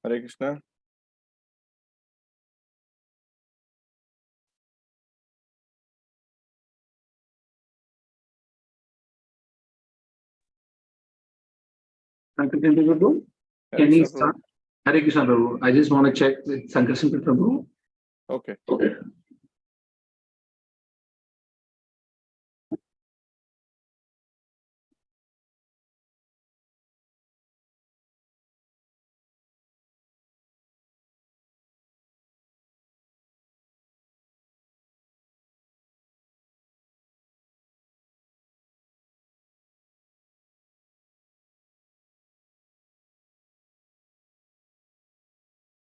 Hare Krishna. Sankarsan Prabhu, can we start? Hare Krishna Prabhu. I just want to check with Sankarsan Prabhu. Okay.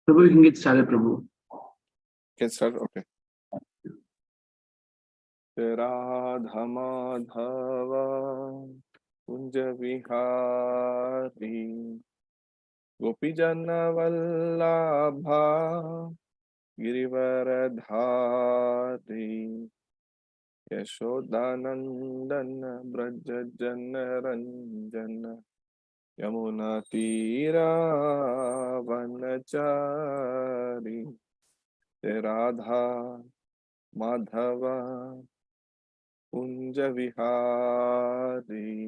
Prabhu, you can get started, Prabhu. Get started. Okay. Radhamadhava Kunja Vihari Gopijana Vallabha Girivaradhari Yashodanandana Brajajana Ranjana Yamuna Tira Vanachari Radha Madhava Kunja Vihari.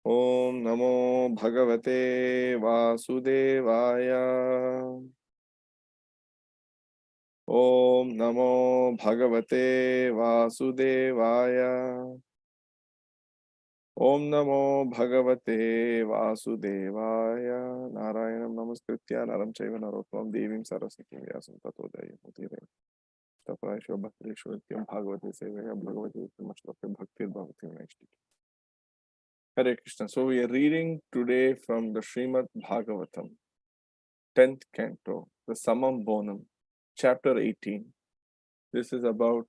Om Namo Bhagavate Vasudevaya. Om Namo Bhagavate Vasudevaya. Om Namo Bhagavate Vasudevaya. Narayanam Namaskritya Naram Chaiva Narottam Devim Saraswatim Vyasam Tato Jayamutire. Taprayasho Bhaktireshwar Nityam Bhagavate Sevaya Bhagavate Uttamashloke Bhaktir Bhavati Nashti. Hare Krishna. So we are reading today from the Srimad Bhagavatam, 10th canto, the Samam Bonam, chapter 18. This is about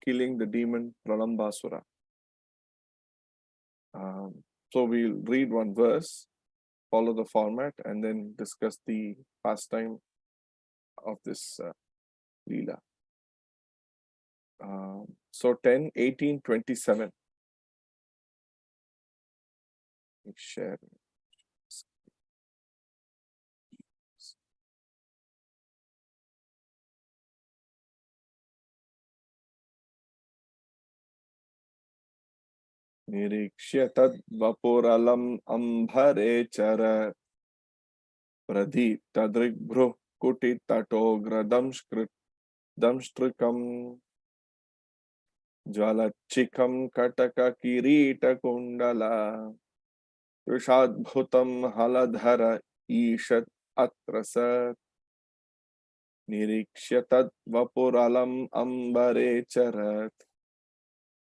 killing the demon Pralambasura. So we'll read one verse, follow the format, and then discuss the pastime of this Leela. So 10, 18, 27. Share. Nirikshya tad vaporalam ambhare charat pradip tadrigbhru kuti tatogra damstrikam jvalachikam kataka kirita kundala Vishadbhutam haladhara ishat atrasat Nirikshya tad vaporalam ambare charat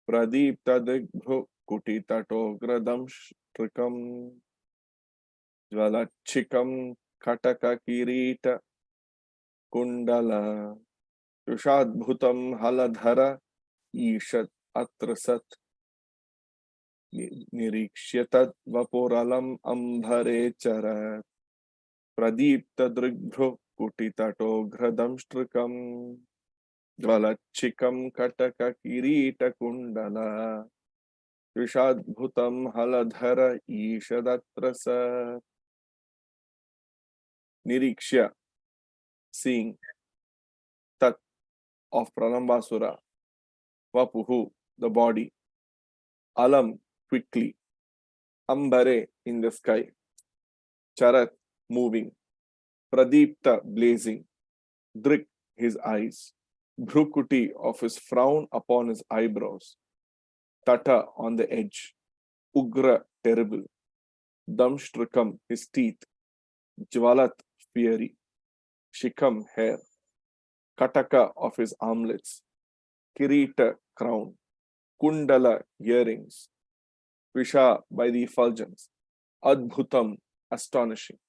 pradip tadrigbhru kuti tatogra damstrikam Jvalachikam Kataka Kirita Kundala Yushadbhutam Haladhara Ishat Atrasat Nirikshyatad Vaporalam Ambhare Charat Pradipta Drigbhru Kutitato Gradamstrikam Jvalachikam Kataka Kirita Kundala Yushadbhutam Haladhara Ishadatrasat. Nirikshya, seeing, tat, of Pralambasura, vapuhu, the body, alam, quickly, ambare, in the sky, charat, moving, pradipta, blazing, drik, his eyes, bhrukuti, of his frown upon his eyebrows, tata, on the edge, ugra, terrible, damshtrikam, his teeth, jvalat, fiery, shikam, hair, kataka, of his armlets, kirita, crown, kundala, earrings, visha, by the effulgence, adbhutam, astonishing,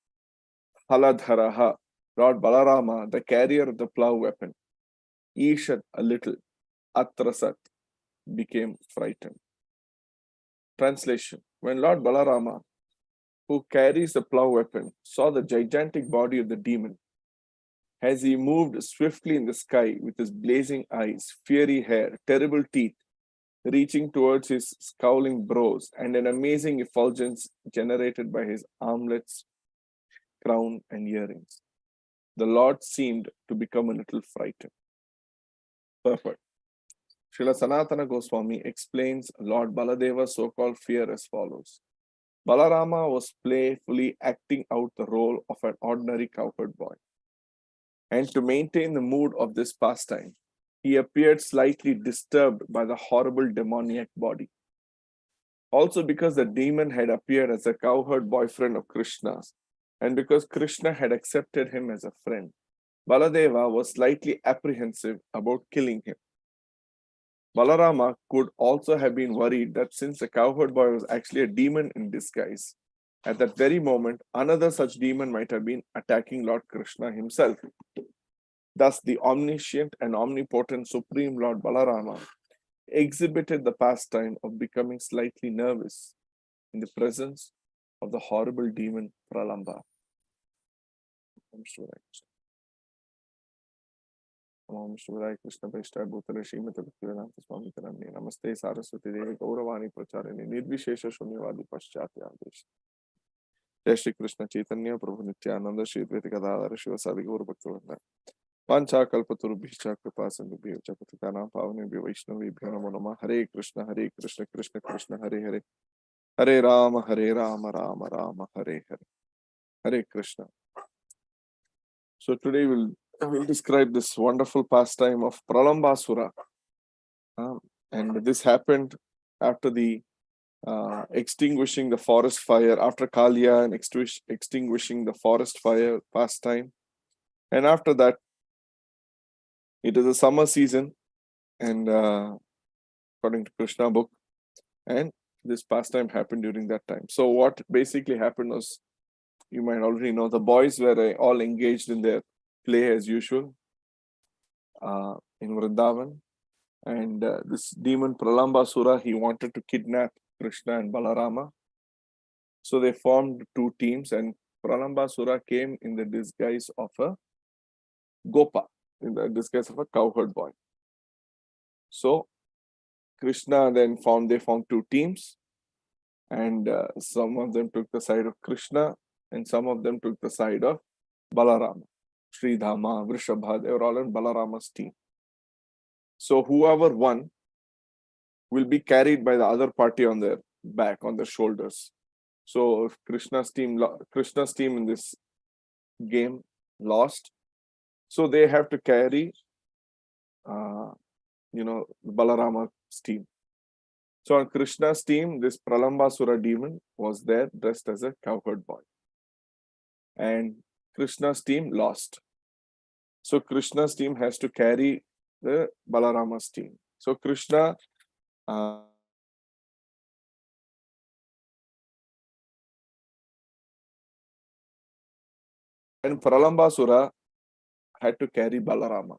haladharaha, Lord Balarama, the carrier of the plough weapon, ishat, a little, atrasat, became frightened. Translation: when Lord Balarama, who carries the plough weapon, saw the gigantic body of the demon, as he moved swiftly in the sky with his blazing eyes, fiery hair, terrible teeth, reaching towards his scowling brows, and an amazing effulgence generated by his armlets, crown, and earrings. The Lord seemed to become a little frightened. Perfect. Srila Sanatana Goswami explains Lord Baladeva's so-called fear as follows. Balarama was playfully acting out the role of an ordinary cowherd boy. And to maintain the mood of this pastime, he appeared slightly disturbed by the horrible demoniac body. Also, because the demon had appeared as a cowherd boyfriend of Krishna's, and because Krishna had accepted him as a friend, Baladeva was slightly apprehensive about killing him. Balarama could also have been worried that since the cowherd boy was actually a demon in disguise, at that very moment, another such demon might have been attacking Lord Krishna himself. Thus, the omniscient and omnipotent Supreme Lord Balarama exhibited the pastime of becoming slightly nervous in the presence of the horrible demon Pralamba. Namaste Saraswati Devi Gauravani Pracharani Nirvishesha Shunyavadi Paschatyadesh. Jai Shri Krishna Chaitanya Prabhu Nityananda Shri Advaita Gadadhara Shivasadi Gaura Bhaktivinoda Pancha Kalpatarubhishcha Kripa Sindhubhyo Patitanam Pavanebhyo Vaishnavebhyo Namo Namah. Hare Krishna Krishna Krishna Hare Hare Hare Rama Rama Rama Hare Hare. Hare Krishna. So today we'll describe this wonderful pastime of Pralambasura. And this happened after the extinguishing the forest fire, after Kalya and extinguishing the forest fire pastime. And after that, it is a summer season, and according to Krishna book, and this pastime happened during that time. So what basically happened was, you might already know, the boys were all engaged in their play as usual in Vrindavan. And this demon Pralambasura, he wanted to kidnap Krishna and Balarama. So they formed two teams, and Pralambasura came in the disguise of a Gopa, in the disguise of a cowherd boy. So Krishna then formed two teams, and some of them took the side of Krishna, and some of them took the side of Balarama. Sridhama, Vrishabha, they were all in Balarama's team. So whoever won will be carried by the other party on their back, on their shoulders. So if Krishna's team in this game lost, so they have to carry, Balarama's team. So on Krishna's team, this Pralambasura demon was there dressed as a cowherd boy. And Krishna's team lost. So Krishna's team has to carry the Balarama's team. So Krishna and Pralambasura had to carry Balarama.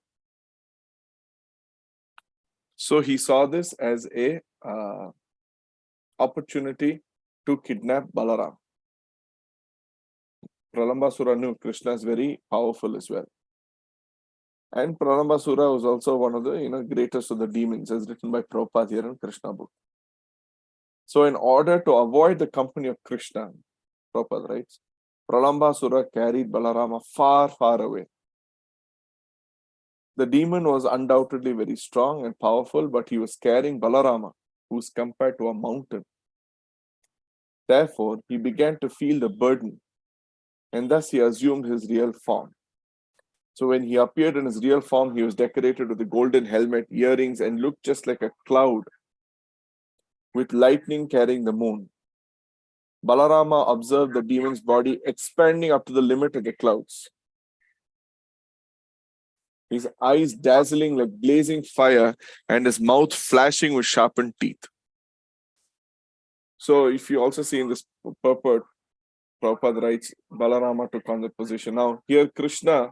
So he saw this as a opportunity to kidnap Balarama. Pralambasura knew Krishna is very powerful as well. And Pralambasura was also one of the greatest of the demons, as written by Prabhupada here in Krishna book. So in order to avoid the company of Krishna, Prabhupada writes, Pralambasura carried Balarama far, far away. The demon was undoubtedly very strong and powerful, but he was carrying Balarama, who is compared to a mountain. Therefore, he began to feel the burden, and thus he assumed his real form. So when he appeared in his real form, he was decorated with a golden helmet, earrings, and looked just like a cloud with lightning carrying the moon. Balarama observed the demon's body expanding up to the limit of the clouds. His eyes dazzling like blazing fire, and his mouth flashing with sharpened teeth. So if you also see in this purport, Prabhupada writes, Balarama took on that position. Now here Krishna,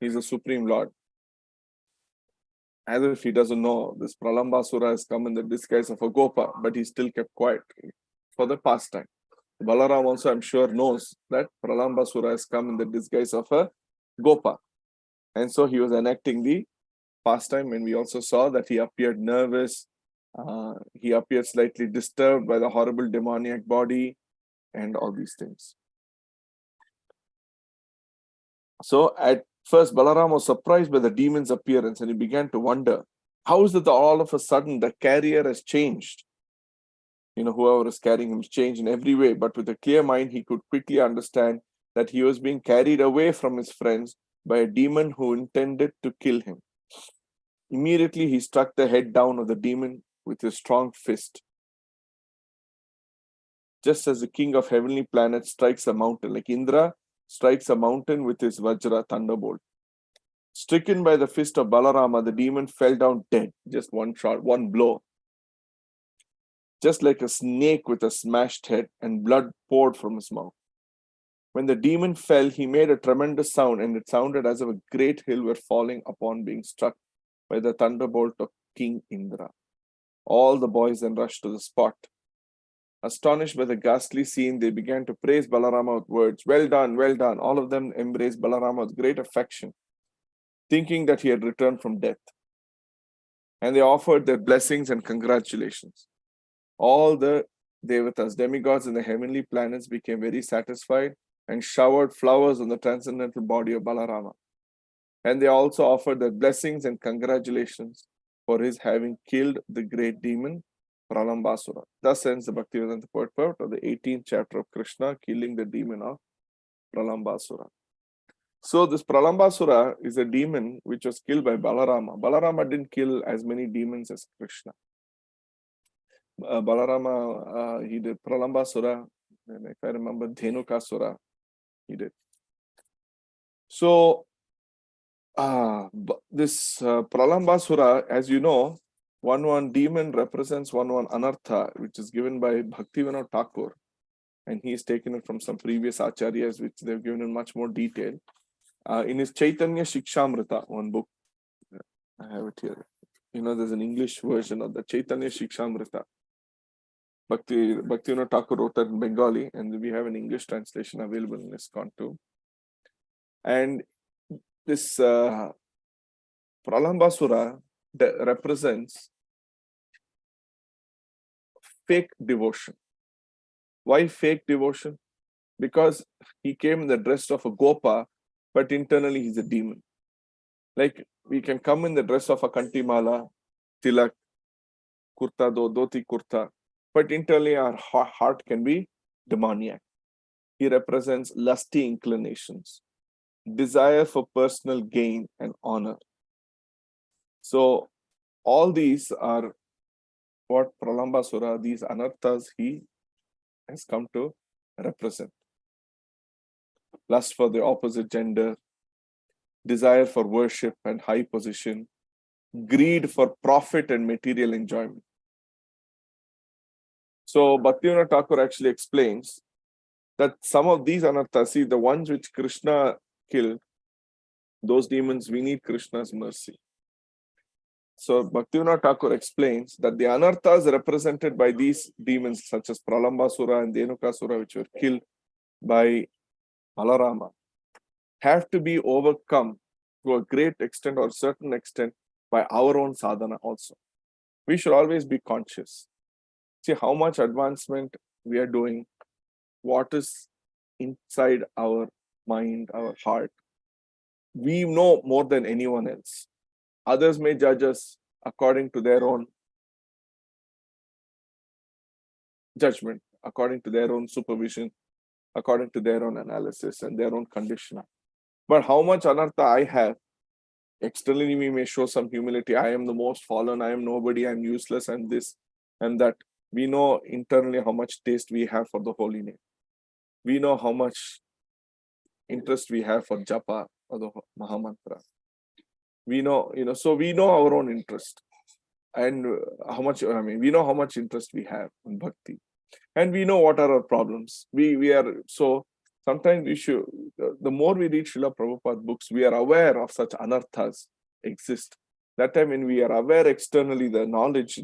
he's the Supreme Lord. As if he doesn't know, this Pralambasura has come in the disguise of a Gopa, but he still kept quiet for the pastime. Balaram also, I'm sure, knows that Pralambasura has come in the disguise of a Gopa. And so he was enacting the pastime, and we also saw that he appeared nervous He appears slightly disturbed by the horrible demoniac body and all these things. So at first, Balaram was surprised by the demon's appearance and he began to wonder, how is it that all of a sudden the carrier has changed? Whoever is carrying him is changed in every way, but with a clear mind, he could quickly understand that he was being carried away from his friends by a demon who intended to kill him. Immediately, he struck the head down of the demon with his strong fist. Just as the king of heavenly planets strikes a mountain, like Indra strikes a mountain with his Vajra thunderbolt. Stricken by the fist of Balarama, the demon fell down dead. Just one shot, one blow. Just like a snake with a smashed head, and blood poured from his mouth. When the demon fell, he made a tremendous sound, and it sounded as if a great hill were falling upon being struck by the thunderbolt of King Indra. All the boys then rushed to the spot. Astonished by the ghastly scene, they began to praise Balarama with words, "Well done, well done." All of them embraced Balarama with great affection, thinking that he had returned from death. And they offered their blessings and congratulations. All the Devatas, demigods in the heavenly planets, became very satisfied and showered flowers on the transcendental body of Balarama. And they also offered their blessings and congratulations for his having killed the great demon Pralambasura. Thus ends the Bhaktivedanta Poet of the 18th chapter of Krishna, killing the demon of Pralambasura. So this Pralambasura is a demon which was killed by Balarama. Balarama didn't kill as many demons as Krishna. Balarama, he did Pralambasura, and if I remember, Dhenukasura, he did. So, this Pralambasura, as you know, one demon represents one anartha, which is given by Bhaktivinoda Thakur, and he's taken it from some previous acharyas, which they've given in much more detail. In his Chaitanya Shikshamrita, one book, I have it here. There's an English version of the Chaitanya Shikshamrita. Bhaktivinoda Thakur wrote that in Bengali, and we have an English translation available in ISKCON too. And this Pralambasura represents fake devotion. Why fake devotion? Because he came in the dress of a gopa, but internally he's a demon. Like we can come in the dress of a kantimala, tilak, kurta, dhoti kurta, but internally our heart can be demoniac. He represents lusty inclinations, desire for personal gain and honor. So all these are what Pralambasura, these anarthas, he has come to represent. Lust for the opposite gender, desire for worship and high position, greed for profit and material enjoyment. So Bhaktivinoda Thakur actually explains that some of these anarthas, see the ones which Krishna killed, those demons, we need Krishna's mercy. So Bhaktivinoda Thakur explains that the anarthas represented by these demons, such as Pralambasura and Dhenukasura, which were killed by Balarama, have to be overcome to a great extent or certain extent by our own sadhana also. We should always be conscious. See how much advancement we are doing, what is inside our mind, our heart. We know more than anyone else. Others may judge us according to their own judgment, according to their own supervision, according to their own analysis and their own condition. But how much anartha I have, externally we may show some humility. I am the most fallen, I am nobody, I am useless, and this and that. We know internally how much taste we have for the holy name. We know how much interest we have for japa or the Mahamantra. We know, so we know our own interest and how much, we know how much interest we have in bhakti. And we know what are our problems. We are, so sometimes we should, the more we read Srila Prabhupada books, we are aware of such anarthas exist. That time when we are aware externally, the knowledge,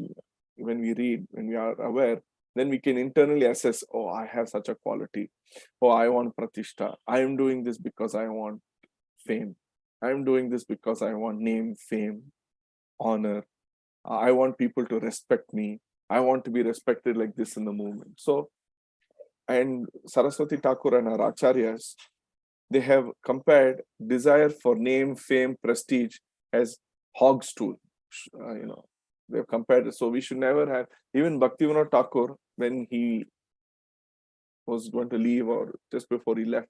when we read, when we are aware, then we can internally assess, oh, I have such a quality. Oh, I want pratishtha. I am doing this because I want fame. I am doing this because I want name, fame, honor. I want people to respect me. I want to be respected like this in the movement. So, and Saraswati Thakur and our acharyas, they have compared desire for name, fame, prestige as hog's stool. They've compared it. So we should never have, even Bhaktivinoda Thakur, when he was going to leave or just before he left,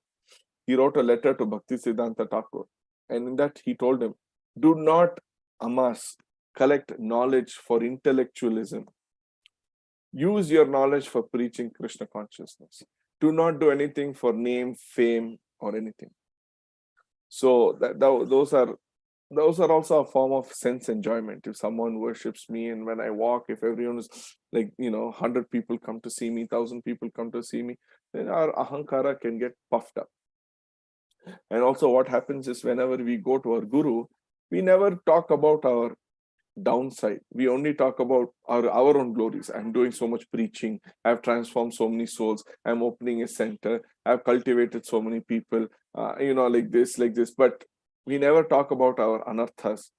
he wrote a letter to Bhakti Siddhanta Thakur. And in that he told him, do not amass, collect knowledge for intellectualism. Use your knowledge for preaching Krishna consciousness. Do not do anything for name, fame, or anything. So those are also a form of sense enjoyment. If someone worships me, and when I walk, if everyone is like, 100 people come to see me, 1,000 people come to see me, then our ahankara can get puffed up. And also what happens is, whenever we go to our guru, we never talk about our downside. We only talk about our own glories. I'm doing so much preaching. I've transformed so many souls. I'm opening a center. I've cultivated so many people, like this. But we never talk about our anarthas.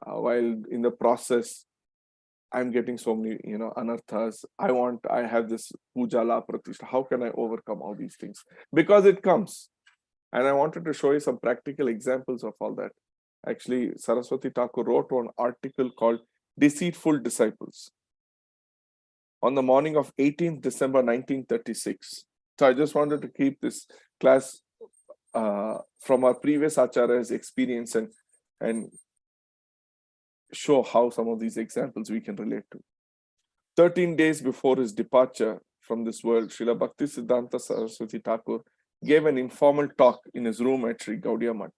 While in the process, I'm getting so many, anarthas. I have this pujala pratishtha. How can I overcome all these things? Because it comes. And I wanted to show you some practical examples of all that. Actually, Saraswati Thakur wrote one article called Deceitful Disciples on the morning of 18th December 1936. So I just wanted to keep this class from our previous acharya's experience and show how some of these examples we can relate to. 13 days before his departure from this world, Srila Bhakti Siddhanta Saraswati Thakur gave an informal talk in his room at Sri Gaudiya Math.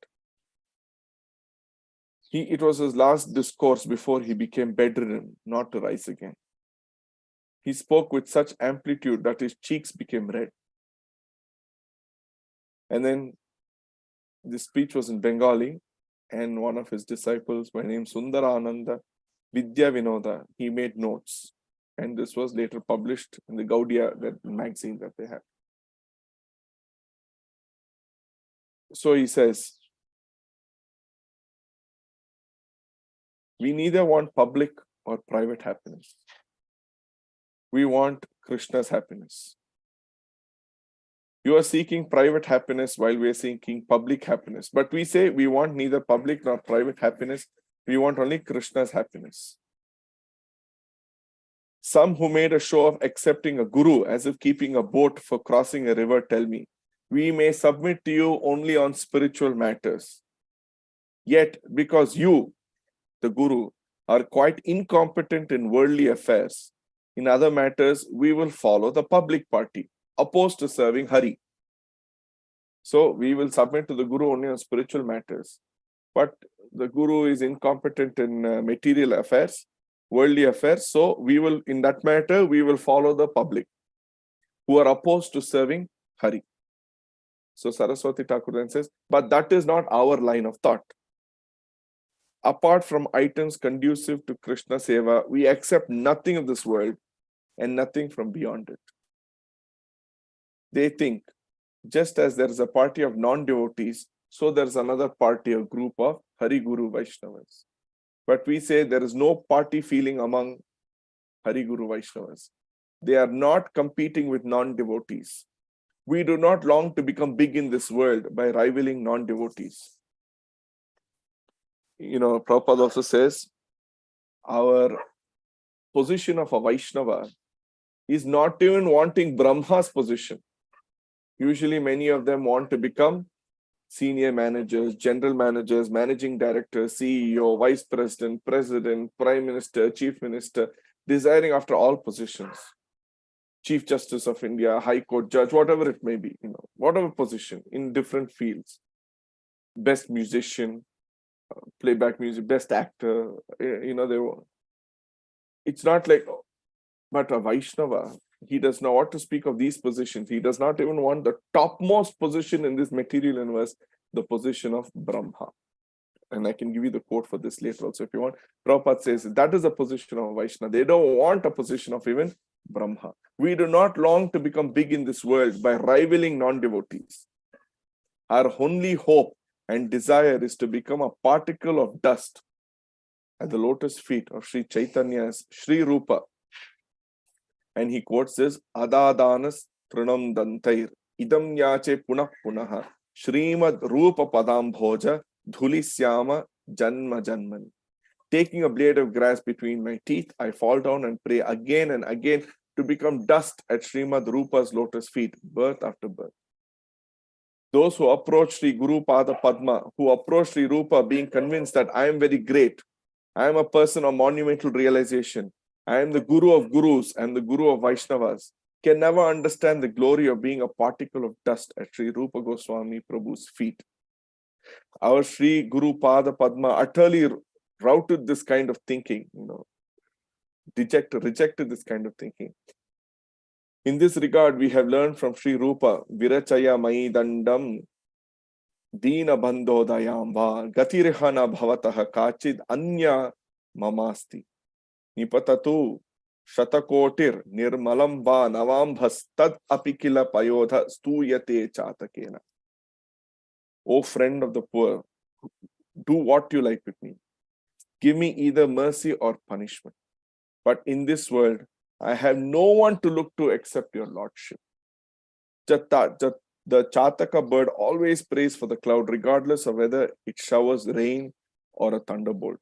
It was his last discourse before he became bedridden, not to rise again. He spoke with such amplitude that his cheeks became red. And then this speech was in Bengali, and one of his disciples, by name Sundarananda Vidya Vinoda, he made notes. And this was later published in the Gaudiya, that magazine that they had. So he says, we neither want public or private happiness. We want Krishna's happiness. You are seeking private happiness while we are seeking public happiness. But we say we want neither public nor private happiness. We want only Krishna's happiness. Some who made a show of accepting a guru as if keeping a boat for crossing a river tell me, we may submit to you only on spiritual matters. Yet, because you, the guru, are quite incompetent in worldly affairs, in other matters, we will follow the public party, opposed to serving Hari. So we will submit to the guru only on spiritual matters. But the guru is incompetent in material affairs, worldly affairs. So in that matter, we will follow the public who are opposed to serving Hari. So Saraswati Thakur then says, but that is not our line of thought. Apart from items conducive to Krishna Seva, we accept nothing of this world and nothing from beyond it. They think, just as there is a party of non-devotees, so there is another party, a group of Hari Guru Vaishnavas. But we say there is no party feeling among Hari Guru Vaishnavas. They are not competing with non-devotees. We do not long to become big in this world by rivaling non-devotees. Prabhupada also says, our position of a Vaishnava is not even wanting Brahma's position. Usually many of them want to become senior managers, general managers, managing directors, CEO, vice president, president, prime minister, chief minister, desiring after all positions. Chief Justice of India, High Court judge, whatever it may be, whatever position in different fields. Best musician, playback music, best actor, they were. It's not like, but a Vaishnava, he does not want to speak of these positions. He does not even want the topmost position in this material universe, the position of Brahma. And I can give you the quote for this later also if you want. Prabhupada says that is a position of Vaishnava. They don't want a position of even Brahma. We do not long to become big in this world by rivaling non-devotees. Our only hope and desire is to become a particle of dust at the lotus feet of Sri Chaitanya's Sri Rupa. And he quotes this, Adadanas Trinam Dantair Idam Yache Punah Punaha Srimad Rupa Padam Bhoja Dhulisyama Janma Janman. Taking a blade of grass between my teeth, I fall down and pray again and again to become dust at Srimad Rupa's lotus feet, birth after birth. Those who approach Sri Guru Pada Padma, who approach Sri Rupa being convinced that I am very great, I am a person of monumental realization, I am the Guru of Gurus and the Guru of Vaishnavas, can never understand the glory of being a particle of dust at Sri Rupa Goswami Prabhu's feet. Our Sri Guru Pada Padma utterly routed this kind of thinking, rejected this kind of thinking. In this regard, we have learned from Sri Rupa, Virachaya Mai Dandam Dina Bandhodayam Va Gatirihana Bhavataha Kachid Anya Mamasti Nipatatu Shatakotir Nirmalam Va Navambhas Tad Apikila Payodha Stuyate Chatakena. O friend of the poor, do what you like with me. Give me either mercy or punishment. But in this world, I have no one to look to except your lordship. The Chataka bird always prays for the cloud, regardless of whether it showers rain or a thunderbolt.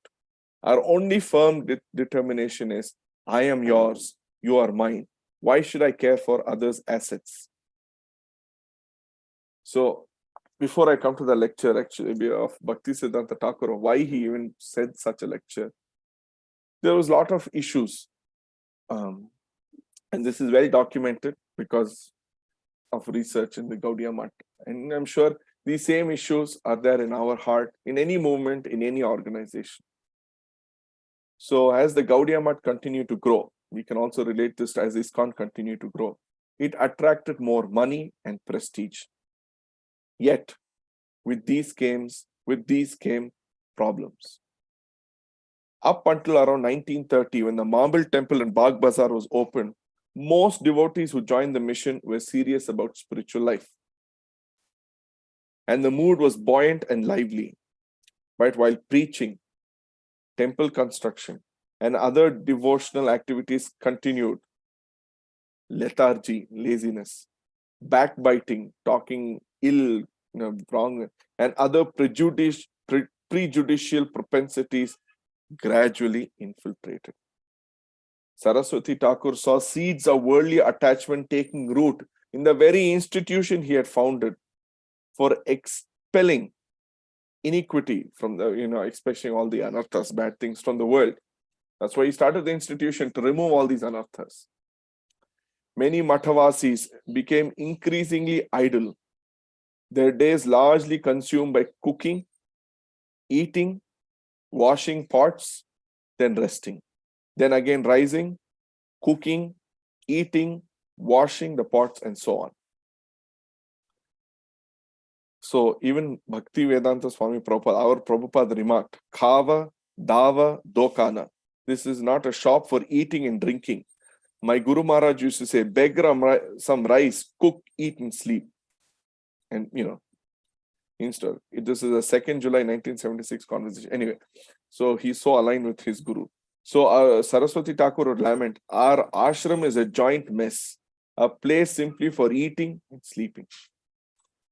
Our only firm determination is, I am yours, you are mine. Why should I care for others' assets? So, before I come to the lecture, actually, of Bhaktisiddhanta Thakur, why he even said such a lecture, there was a lot of issues. And this is well documented because of research in the Gaudiya Math. And I'm sure these same issues are there in our heart, in any movement, in any organization. So as the Gaudiya Math continue to grow, we can also relate this as ISKCON continue to grow. It attracted more money and prestige. Yet, with these came problems. Up until around 1930, when the Marble Temple in Bagh Bazaar was opened, most devotees who joined the mission were serious about spiritual life. And the mood was buoyant and lively. But while preaching, temple construction, and other devotional activities continued, lethargy, laziness, backbiting, talking ill, wrong, and other prejudicial propensities gradually infiltrated. Saraswati Thakur saw seeds of worldly attachment taking root in the very institution he had founded for expelling iniquity from the, expelling all the anarthas, bad things from the world. That's why he started the institution, to remove all these anarthas. Many Mathavasis became increasingly idle, their days largely consumed by cooking, eating, washing pots, then resting. Then again rising, cooking, eating, washing the pots, and so on. So even Bhakti Vedanta Swami Prabhupada, our Prabhupada remarked, Khava, Dava, Dokana. This is not a shop for eating and drinking. My Guru Maharaj used to say, beg some rice, cook, eat, and sleep. And, instead, this is a 2nd July 1976 conversation. Anyway, so he's so aligned with his Guru. So Saraswati Thakur would lament, our ashram is a joint mess, a place simply for eating and sleeping.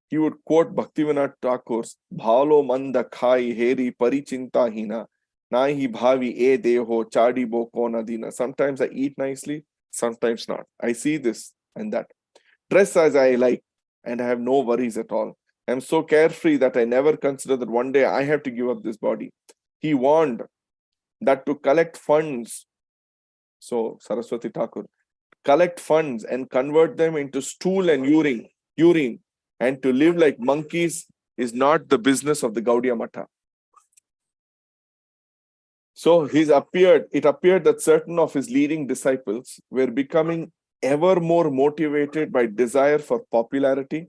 He would quote Bhaktivinoda Thakur's Bhalo Manda Khai Heri Parichinta Hina Nahi Bhavi E Deho Chadi Boko Nadina. Sometimes I eat nicely, sometimes not. I see this and that. Dress as I like, and I have no worries at all. I am so carefree that I never consider that one day I have to give up this body. He warned that to collect funds, so Saraswati Thakur, collect funds and convert them into stool and urine, and to live like monkeys is not the business of the Gaudiya Matha. So it appeared that certain of his leading disciples were becoming ever more motivated by desire for popularity,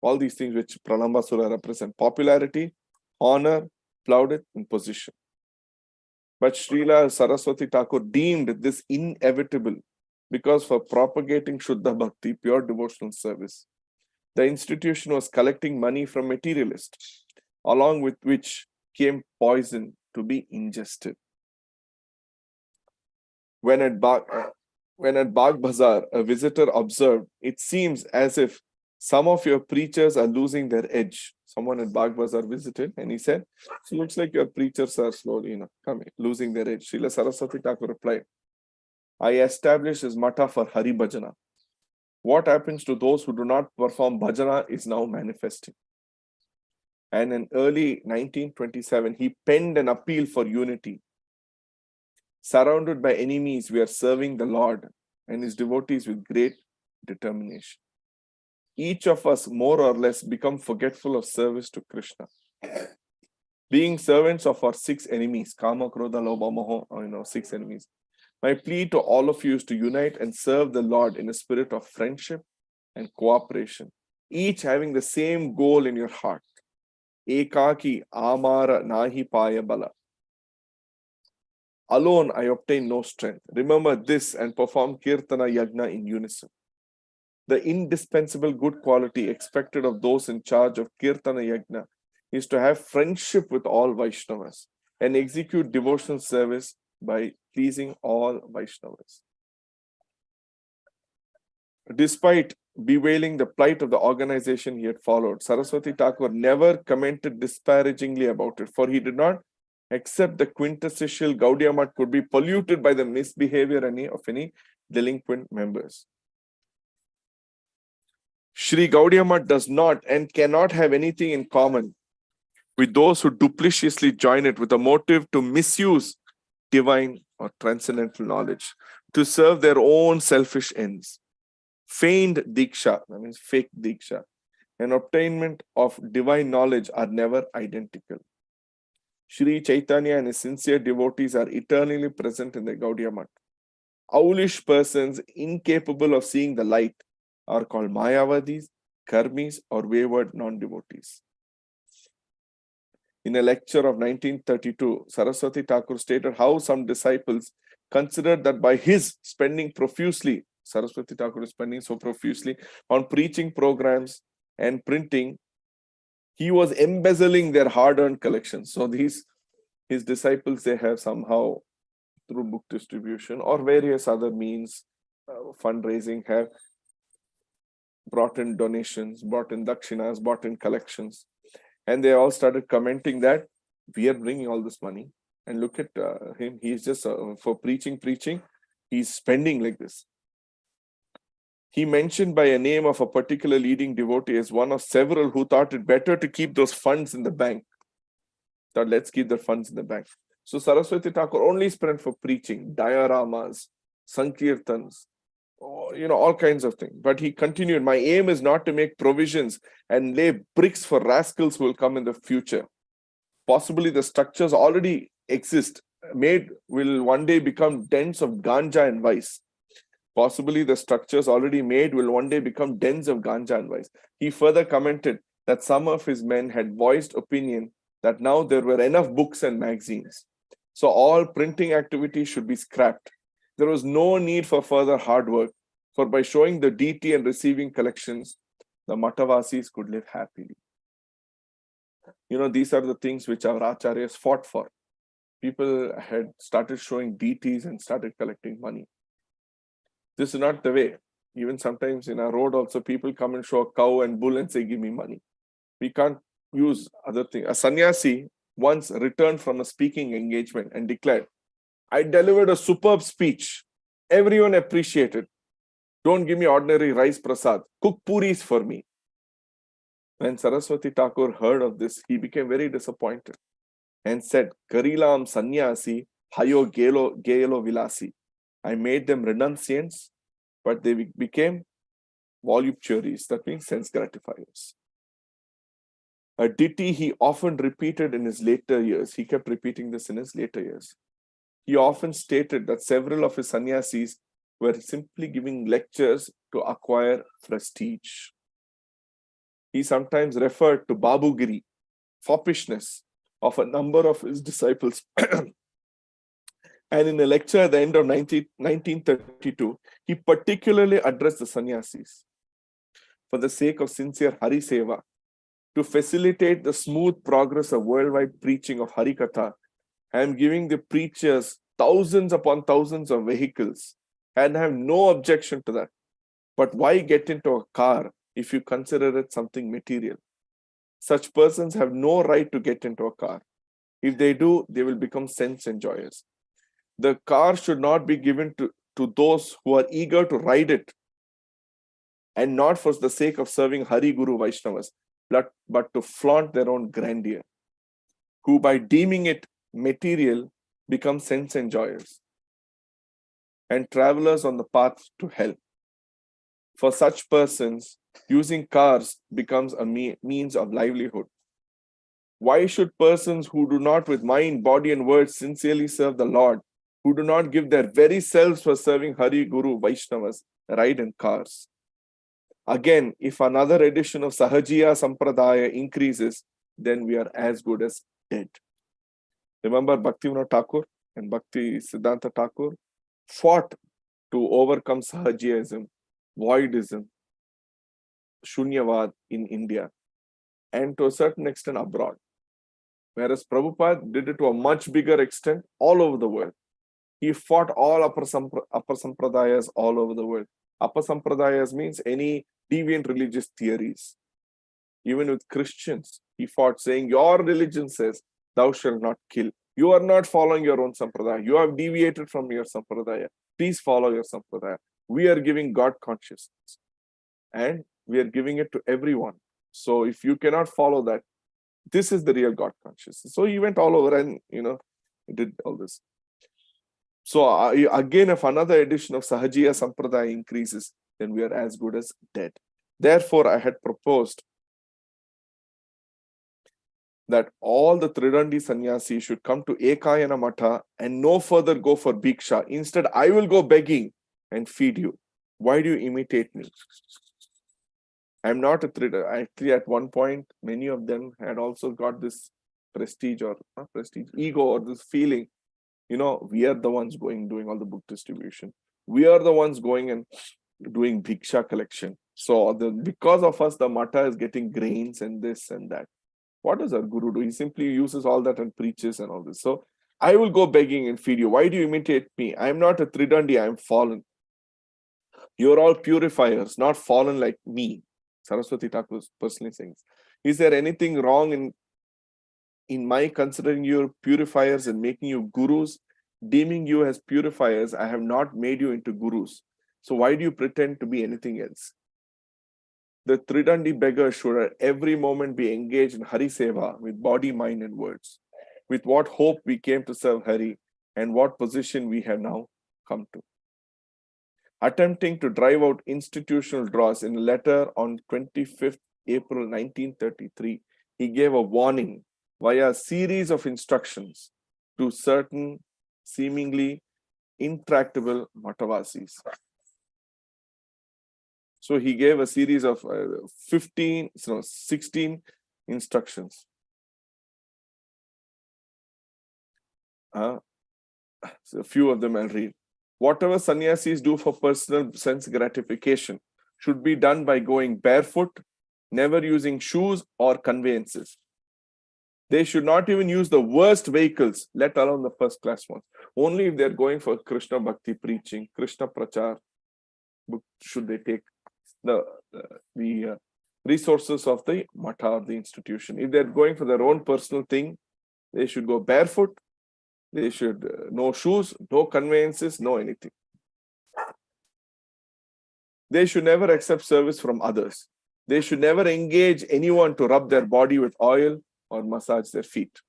all these things which Pralambasura represent, popularity, honor, plaudit, and position. But Srila Saraswati Thakur deemed this inevitable because for propagating Shuddha Bhakti, pure devotional service, the institution was collecting money from materialists, along with which came poison to be ingested. When at Bagh Bazaar, a visitor observed, "It seems as if some of your preachers are losing their edge." Someone at Bagh Bazaar visited and he said, "It looks like your preachers are slowly, losing their edge." Srila Saraswati Thakur replied, "I established this Mata for Hari Bhajana. What happens to those who do not perform bhajana is now manifesting." And in early 1927, he penned an appeal for unity. "Surrounded by enemies, we are serving the Lord and his devotees with great determination. Each of us, more or less, become forgetful of service to Krishna. Being servants of our 6 enemies, Kama, Krodha, Lobha, Moho, 6 enemies. My plea to all of you is to unite and serve the Lord in a spirit of friendship and cooperation, each having the same goal in your heart. Ekaki amara nahi paya bala. Alone I obtain no strength. Remember this and perform Kirtana Yajna in unison. The indispensable good quality expected of those in charge of Kirtana Yajna is to have friendship with all Vaishnavas and execute devotional service by pleasing all Vaishnavas." Despite bewailing the plight of the organization he had followed, Saraswati Thakur never commented disparagingly about it, for he did not accept the quintessential Gaudiya Math could be polluted by the misbehavior of any delinquent members. Sri Gaudiya Math does not and cannot have anything in common with those who duplicitously join it with a motive to misuse divine or transcendental knowledge to serve their own selfish ends. Feigned diksha, that means fake diksha, and obtainment of divine knowledge are never identical. Sri Chaitanya and his sincere devotees are eternally present in the Gaudiya Math. Owlish persons incapable of seeing the light are called Mayavadis, Karmis, or wayward non-devotees. In a lecture of 1932, Saraswati Thakur stated how some disciples considered that by his spending profusely, Saraswati Thakur is spending so profusely on preaching programs and printing, he was embezzling their hard-earned collections. So his disciples, they have somehow, through book distribution or various other means, fundraising, have brought in donations, brought in dakshinas, brought in collections. And they all started commenting that we are bringing all this money. And look at him, he's just for preaching, he's spending like this. He mentioned by a name of a particular leading devotee as one of several who thought it better to keep those funds in the bank. Thought, let's keep the funds in the bank. So Saraswati Thakur only spent for preaching, dioramas, sankirtans, all kinds of things. But he continued, "My aim is not to make provisions and lay bricks for rascals who will come in the future. Possibly the structures already exist, will one day become dens of ganja and vice. Possibly the structures already made will one day become dens of ganja and vice." He further commented that some of his men had voiced opinion that now there were enough books and magazines, so all printing activity should be scrapped. There was no need for further hard work, for by showing the deity and receiving collections, the Matavasis could live happily. These are the things which our acharyas fought for. People had started showing deities and started collecting money. This is not the way. Even sometimes in our road also, people come and show a cow and bull and say, "Give me money." We can't use other things. A sannyasi once returned from a speaking engagement and declared, "I delivered a superb speech. Everyone appreciated. Don't give me ordinary rice prasad. Cook puris for me." When Saraswati Thakur heard of this, he became very disappointed and said, "Karilam sannyasi, hayo gelo vilasi." I made them renunciants, but they became voluptuaries, that means sense gratifiers. A ditty he often repeated in his later years. He kept repeating this in his later years. He often stated that several of his sannyasis were simply giving lectures to acquire prestige. He sometimes referred to Babugiri, foppishness of a number of his disciples. And in a lecture at the end of 1932, he particularly addressed the sannyasis. For the sake of sincere Hari Seva, to facilitate the smooth progress of worldwide preaching of Hari Katha, I am giving the preachers thousands upon thousands of vehicles and have no objection to that. But why get into a car if you consider it something material? Such persons have no right to get into a car. If they do, they will become sense enjoyers. The car should not be given to those who are eager to ride it and not for the sake of serving Hari Guru Vaishnavas, but to flaunt their own grandeur, who by deeming it material become sense enjoyers and travelers on the path to hell. For such persons, using cars becomes a means of livelihood. Why should persons who do not with mind, body and word sincerely serve the Lord, who do not give their very selves for serving Hari Guru Vaishnavas, ride in cars? Again, if another edition of Sahajiya Sampradaya increases, then we are as good as dead. Remember Bhaktivinoda Thakur and Bhakti Siddhanta Thakur fought to overcome Sahajiyaism, voidism, Shunyavad in India, and to a certain extent abroad. Whereas Prabhupada did it to a much bigger extent all over the world. He fought all upper sampradayas all over the world. Upper sampradayas means any deviant religious theories. Even with Christians, he fought saying, your religion says, thou shalt not kill. You are not following your own sampradaya. You have deviated from your sampradaya. Please follow your sampradaya. We are giving God consciousness. And we are giving it to everyone. So if you cannot follow that, this is the real God consciousness. So he went all over and, he did all this. So again, if another edition of Sahajiya Sampradaya increases, then we are as good as dead. Therefore, I had proposed that all the Tridandi sannyasis should come to Ekayana Matha and no further go for Bhiksha. Instead, I will go begging and feed you. Why do you imitate me? I'm not a Tridandi. Actually, at one point, many of them had also got this prestige or not prestige, ego or this feeling, we are the ones doing all the book distribution. We are the ones going and doing Bhiksha collection. So because of us, the Matha is getting grains and this and that. What does our Guru do? He simply uses all that and preaches and all this. So I will go begging and feed you. Why do you imitate me? I am not a Tridandi, I am fallen. You're all purifiers, not fallen like me. Saraswati Thakur was personally saying, is there anything wrong in my considering you purifiers and making you gurus? Deeming you as purifiers, I have not made you into gurus. So why do you pretend to be anything else? The Tridandi beggar should at every moment be engaged in Hari Seva with body, mind, and words. With what hope we came to serve Hari and what position we have now come to. Attempting to drive out institutional dross in a letter on 25th April 1933, he gave a warning via a series of instructions to certain seemingly intractable Matavasis. So he gave a series of 16 instructions. So a few of them I'll read. Whatever sannyasis do for personal sense gratification should be done by going barefoot, never using shoes or conveyances. They should not even use the worst vehicles, let alone the first class ones. Only if they're going for Krishna Bhakti preaching, Krishna Prachar, should they take the resources of the Matha or the institution. If they're going for their own personal thing, they should go barefoot. They should no shoes, no conveyances, no anything. They should never accept service from others. They should never engage anyone to rub their body with oil or massage their feet.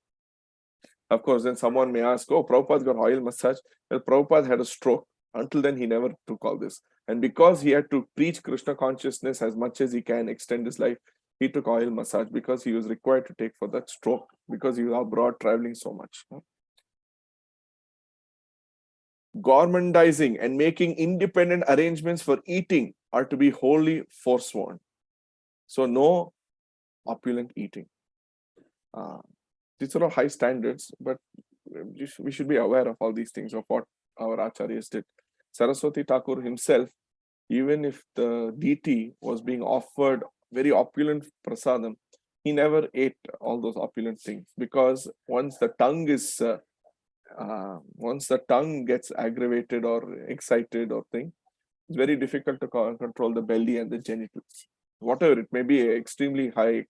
Of course, then someone may ask, oh, Prabhupada got oil massage. Well, Prabhupada had a stroke. Until then, he never took all this. And because he had to preach Krishna consciousness as much as he can, extend his life, he took oil massage because he was required to take for that stroke, because he was abroad traveling so much. Gormandizing and making independent arrangements for eating are to be wholly forsworn. So no opulent eating. These are all high standards, but we should be aware of all these things, of what our acharyas did. Saraswati Thakur himself, even if the deity was being offered very opulent prasadam, he never ate all those opulent things, because once the tongue is once the tongue gets aggravated or excited or thing, it's very difficult to control the belly and the genitals. Whatever it may be, extremely high,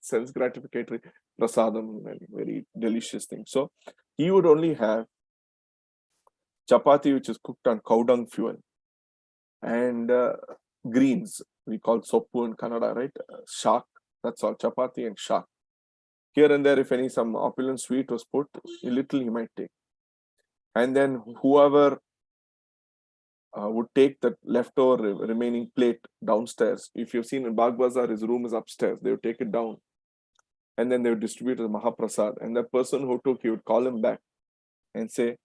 sense gratificatory prasadam and very delicious thing. So he would only have chapati, which is cooked on cow dung fuel, and greens, we call soppu in Kannada, right? Shak, that's all, chapati and shak. Here and there, if some opulent sweet was put, a little he might take. And then whoever would take the leftover remaining plate downstairs. If you've seen in Bhagavata, his room is upstairs. They would take it down and then they would distribute it as Mahaprasad. And the person who took, he would call him back and say,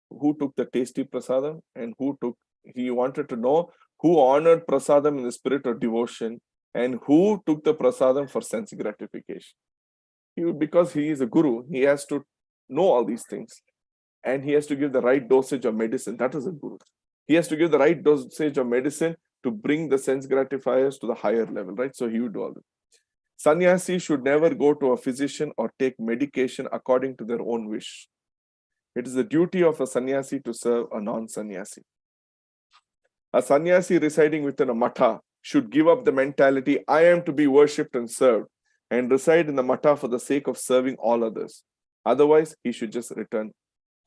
who took the tasty prasadam and who took, he wanted to know who honored prasadam in the spirit of devotion and who took the prasadam for sense gratification. Because he is a guru, he has to know all these things. And he has to give the right dosage of medicine. That is a guru. He has to give the right dosage of medicine to bring the sense gratifiers to the higher level, right? So he would do all that. Sannyasi should never go to a physician or take medication according to their own wish. It is the duty of a sannyasi to serve a non-sannyasi. A sannyasi residing within a matha should give up the mentality, I am to be worshipped and served, and reside in the matha for the sake of serving all others. Otherwise, he should just return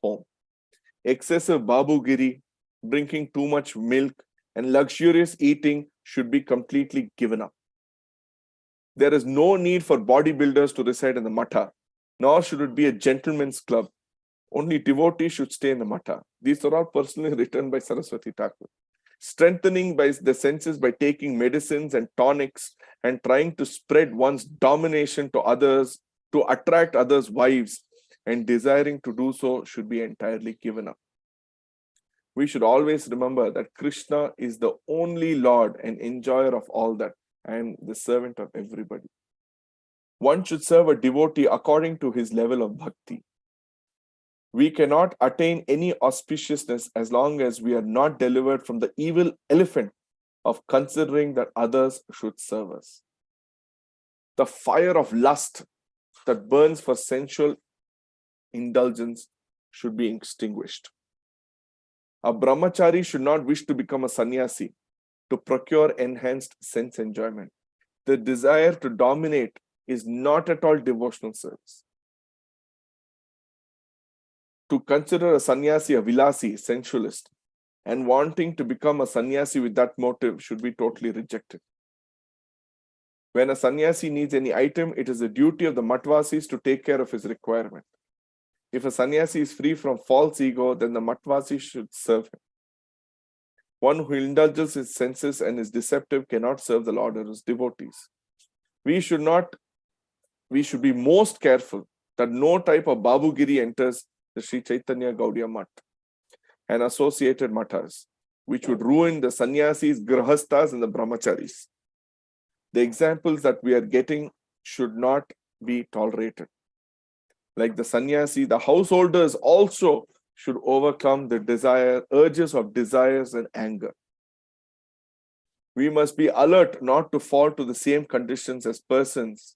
home. Excessive babugiri, drinking too much milk, and luxurious eating should be completely given up. There is no need for bodybuilders to reside in the matha, nor should it be a gentleman's club. Only devotees should stay in the matha. These are all personally written by Saraswati Thakur. Strengthening by the senses by taking medicines and tonics and trying to spread one's domination to others, to attract others' wives, and desiring to do so should be entirely given up. We should always remember that Krishna is the only Lord and enjoyer of all that, and the servant of everybody. One should serve a devotee according to his level of bhakti. We cannot attain any auspiciousness as long as we are not delivered from the evil elephant of considering that others should serve us. The fire of lust that burns for sensual indulgence should be extinguished. A brahmachari should not wish to become a sannyasi to procure enhanced sense enjoyment. The desire to dominate is not at all devotional service. To consider a sannyasi a vilasi, sensualist, and wanting to become a sannyasi with that motive should be totally rejected. When a sannyasi needs any item, it is the duty of the matvasis to take care of his requirement. If a sannyasi is free from false ego, then the matvasi should serve him. One who indulges his senses and is deceptive cannot serve the Lord or his devotees. We should be most careful that no type of babugiri enters the Sri Chaitanya Gaudiya Math and associated mathas, which would ruin the sannyasis, grahastas, and the brahmacharis. The examples that we are getting should not be tolerated. Like the sannyasi, the householders also should overcome the urges of desires and anger. We must be alert not to fall to the same conditions as persons,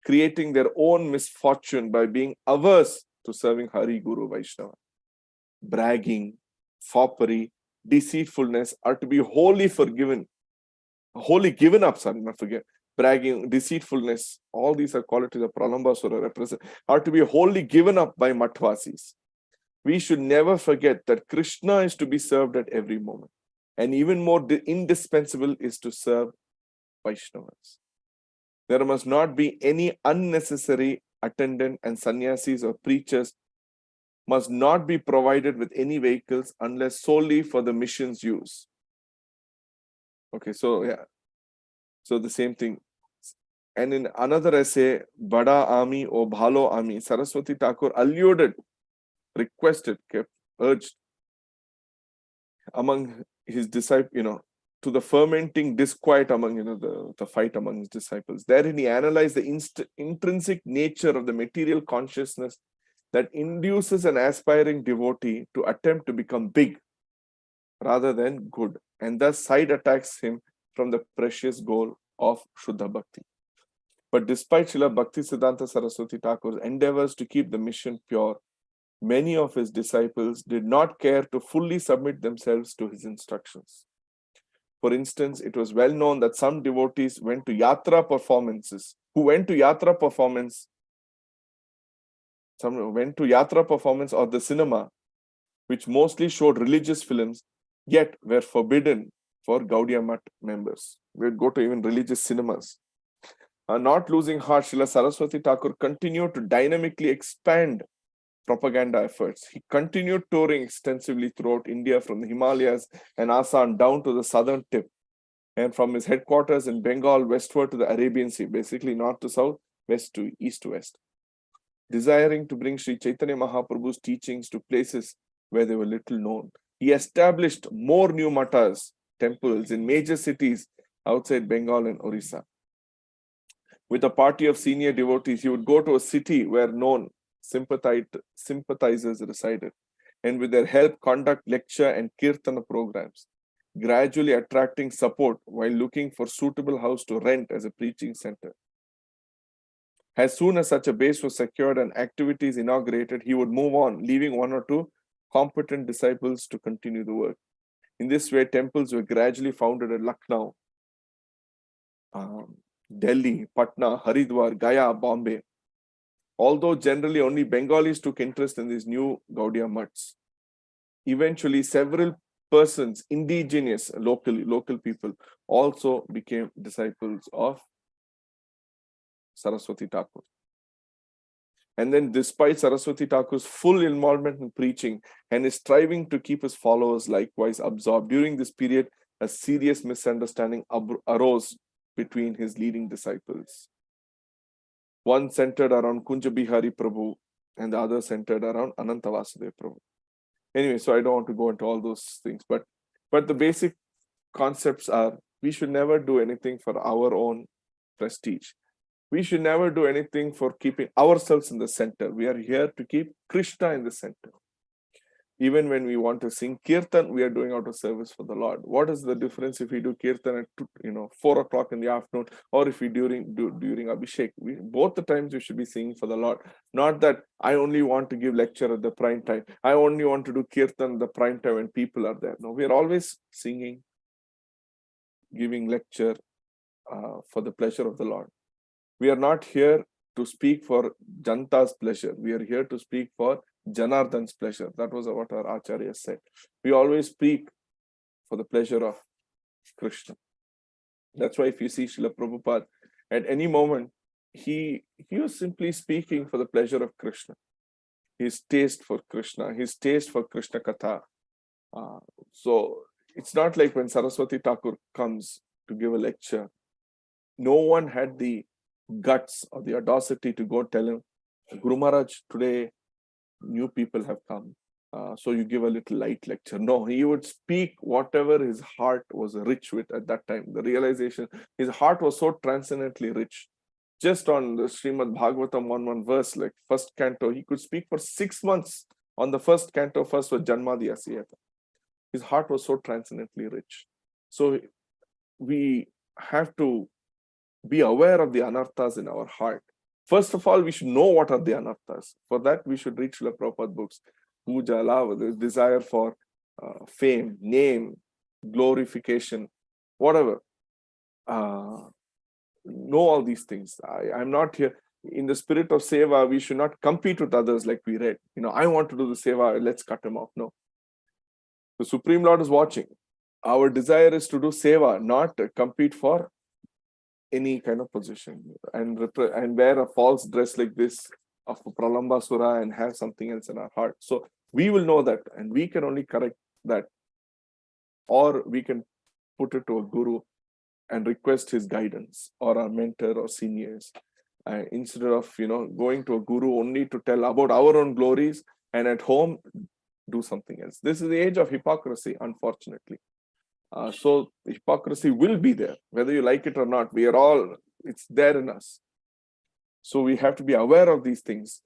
creating their own misfortune by being averse to serving Hari, Guru, Vaishnava. Bragging, foppery, deceitfulness are to be wholly given up, not forget. Bragging, deceitfulness, all these are qualities of Pralambasura represent, are to be wholly given up by Matvasis. We should never forget that Krishna is to be served at every moment. And even more indispensable is to serve Vaishnavas. There must not be any unnecessary attendant, and sannyasis or preachers must not be provided with any vehicles unless solely for the mission's use. Okay, so yeah. So the same thing. And in another essay, Bada Ami or Bhalo Ami, Saraswati Thakur alluded, requested, urged among his disciples, to the fermenting disquiet among, the fight among his disciples. Therein he analyzed the intrinsic nature of the material consciousness that induces an aspiring devotee to attempt to become big rather than good, and thus side attacks him from the precious goal of Shuddha Bhakti. But despite Srila Bhaktisiddhanta Saraswati Thakur's endeavors to keep the mission pure, many of his disciples did not care to fully submit themselves to his instructions. For instance, it was well known that some devotees went to yatra performances, or the cinema, which mostly showed religious films, yet were forbidden for Gaudiya Math members. We would go to even religious cinemas. Not losing heart, Srila Saraswati Thakur continued to dynamically expand propaganda efforts. He continued touring extensively throughout India, from the Himalayas and Assam down to the southern tip, and from his headquarters in Bengal westward to the Arabian Sea, basically north to south, west to east to west, desiring to bring Sri Chaitanya Mahaprabhu's teachings to places where they were little known. He established more new matas, temples in major cities outside Bengal and Orissa. With a party of senior devotees, he would go to a city where known sympathizers resided, and with their help conduct lecture and kirtana programs, gradually attracting support while looking for suitable house to rent as a preaching center. As soon as such a base was secured and activities inaugurated, he would move on, leaving one or two competent disciples to continue the work. In this way, temples were gradually founded at Lucknow, Delhi, Patna, Haridwar, Gaya, Bombay. Although generally only Bengalis took interest in these new Gaudiya Maths, eventually several persons, indigenous, local people, also became disciples of Saraswati Thakur. And then, despite Saraswati Thakur's full involvement in preaching and his striving to keep his followers likewise absorbed, during this period, a serious misunderstanding arose between his leading disciples. One centered around Kunja Bihari Prabhu, and the other centered around Ananta Vasudeva Prabhu. Anyway, so I don't want to go into all those things, but the basic concepts are: we should never do anything for our own prestige. We should never do anything for keeping ourselves in the center. We are here to keep Krishna in the center. Even when we want to sing kirtan, we are doing out of service for the Lord. What is the difference if we do kirtan at 4 o'clock in the afternoon, or if we during Abhishek? Both the times we should be singing for the Lord. Not that I only want to give lecture at the prime time. I only want to do kirtan at the prime time when people are there. No, we are always singing, giving lecture for the pleasure of the Lord. We are not here to speak for Janta's pleasure. We are here to speak for Janardhan's pleasure. That was what our Acharya said. We always speak for the pleasure of Krishna. That's why if you see Srila Prabhupada, at any moment, he was simply speaking for the pleasure of Krishna. His taste for Krishna, his taste for Krishna Katha. So it's not like when Saraswati Thakur comes to give a lecture, no one had the guts or the audacity to go tell him, Guru Maharaj, today new people have come, so you give a little light lecture. No, he would speak whatever his heart was rich with at that time. The realization, his heart was so transcendently rich. Just on the Srimad Bhagavatam 1 verse, like first canto, he could speak for 6 months on the first canto, first was Janmadi Asiyata. His heart was so transcendently rich. So we have to be aware of the anarthas in our heart. First of all, we should know what are the anarthas. For that, we should read Srila Prabhupada books. Puja, love, the desire for fame, name, glorification, whatever. Know all these things. I'm not here. In the spirit of seva, we should not compete with others like we read. I want to do the seva, let's cut him off. No. The Supreme Lord is watching. Our desire is to do seva, not compete for any kind of position and wear a false dress like this of a Pralambasura and have something else in our heart. So we will know that, and we can only correct that, or we can put it to a guru and request his guidance, or our mentor or seniors, instead of going to a guru only to tell about our own glories and at home do something else. This is the age of hypocrisy, unfortunately. So hypocrisy will be there, whether you like it or not. It's there in us. So we have to be aware of these things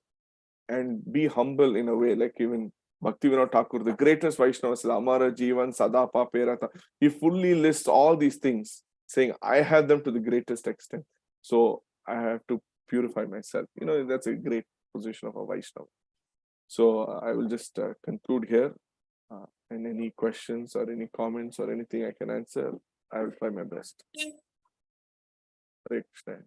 and be humble in a way, like even Bhaktivinoda Thakur, the greatest Vaishnava, says, Amara Jivan Sada Paperata. He fully lists all these things, saying, I have them to the greatest extent. So I have to purify myself. That's a great position of a Vaishnava. So I will just conclude here. And any questions or any comments or anything I can answer, I will try my best. Hare Krishna.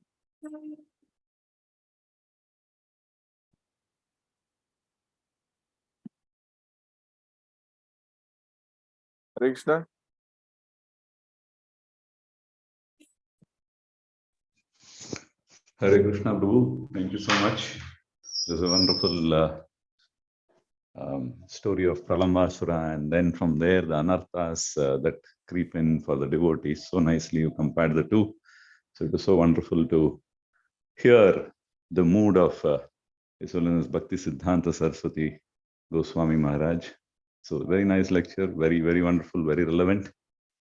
Hare Krishna. Hare Krishna, Prabhu. Thank you so much. This is a wonderful story of Pralambasura, and then from there the anarthas that creep in for the devotees. So nicely you compared the two. So it was so wonderful to hear the mood of His Holiness Bhakti Siddhanta Saraswati Goswami Maharaj. So very nice lecture, very, very wonderful, very relevant,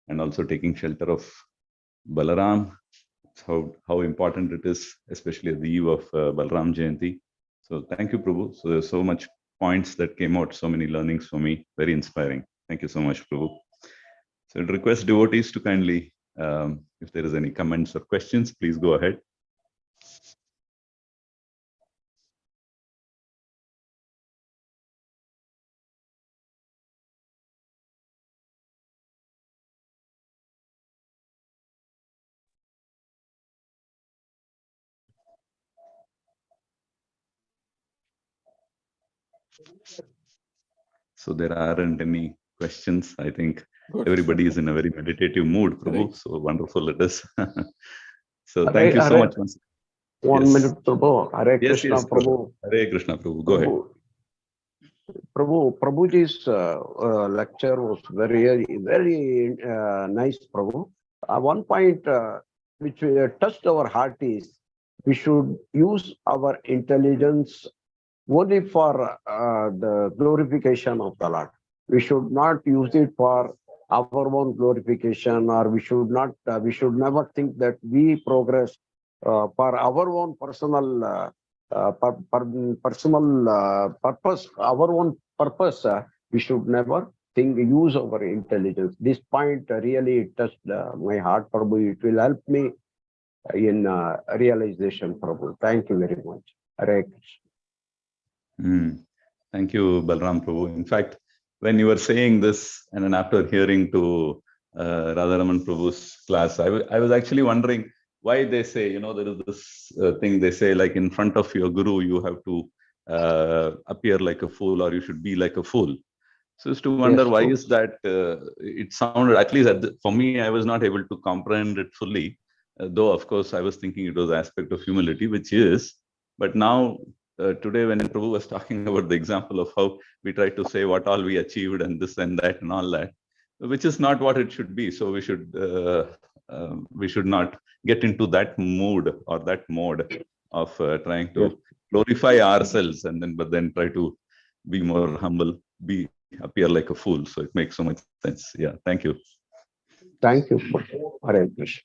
and also taking shelter of Balaram. How important it is, especially at the eve of Balaram Jayanti. So thank you, Prabhu. So there's so much points that came out, so many learnings for me, very inspiring. Thank you so much, Prabhu. So I'd request devotees to kindly, if there is any comments or questions, please go ahead. So there aren't any questions. I think everybody is in a very meditative mood, Prabhu. So wonderful it is. So thank you so much. One minute, Prabhu. Hare Yes, Krishna, yes, Prabhu. Hare Krishna, Prabhu. Go ahead. Prabhuji's lecture was very, very nice, Prabhu. One point which touched our heart is we should use our intelligence only for the glorification of the Lord. We should not use it for our own glorification, or we should not. We should never think that we progress for our own personal purpose, our own purpose. We should never use our intelligence. This point really touched my heart, Prabhu. It will help me in realization, Prabhu. Thank you very much. Hare Krishna. Thank you, Balram Prabhu. In fact, when you were saying this, and then after hearing to Radharamana Prabhu's class, I was actually wondering why they say, there is this thing they say, like in front of your guru, you have to appear like a fool, or you should be like a fool. So it's to wonder, why is that? It sounded, at least for me, I was not able to comprehend it fully. Though, of course, I was thinking it was an aspect of humility, which is. But now, today, when Prabhu was talking about the example of how we try to say what all we achieved and this and that and all that, which is not what it should be. So we should not get into that mood or that mode of trying to glorify ourselves but then try to be more humble, appear like a fool. So it makes so much sense. Yeah, thank you. Thank you. Hare Krishna.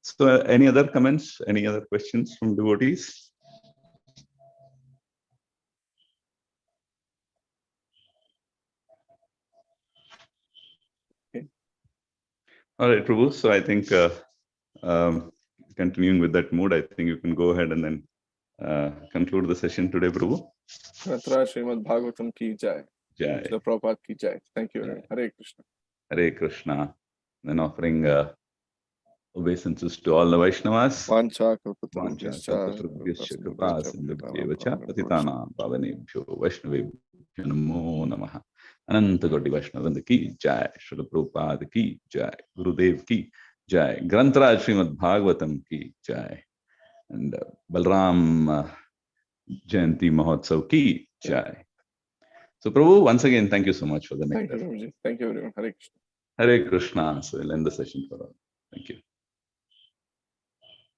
So any other comments, any other questions from devotees? Okay. All right, Prabhu. So I think continuing with that mood, I think you can go ahead and then conclude the session today, Prabhu. Srimad Bhagavatam ki jai. Jai. The Prabhupada ki jai. Thank you. Hare Krishna. Hare Krishna. Then offering obeisances to all the Vaishnavas. Vancha kalpatarubhyascha kripa sindhubhyevacha patitanam pavanebhyo Vaishnavebhyo namo namaha. Ananta Koti Vaishnavanda ki jai. Srila Prabhupada ki jai. Gurudev ki jai. Grantaraj Srimad Bhagavatam ki jai. And Balram Jayanti Mahotsav ki jai. So Prabhu, once again, thank you so much for the nectar. Thank you very much. Hare Krishna. Hare Krishna. So we'll end the session for all. Thank you.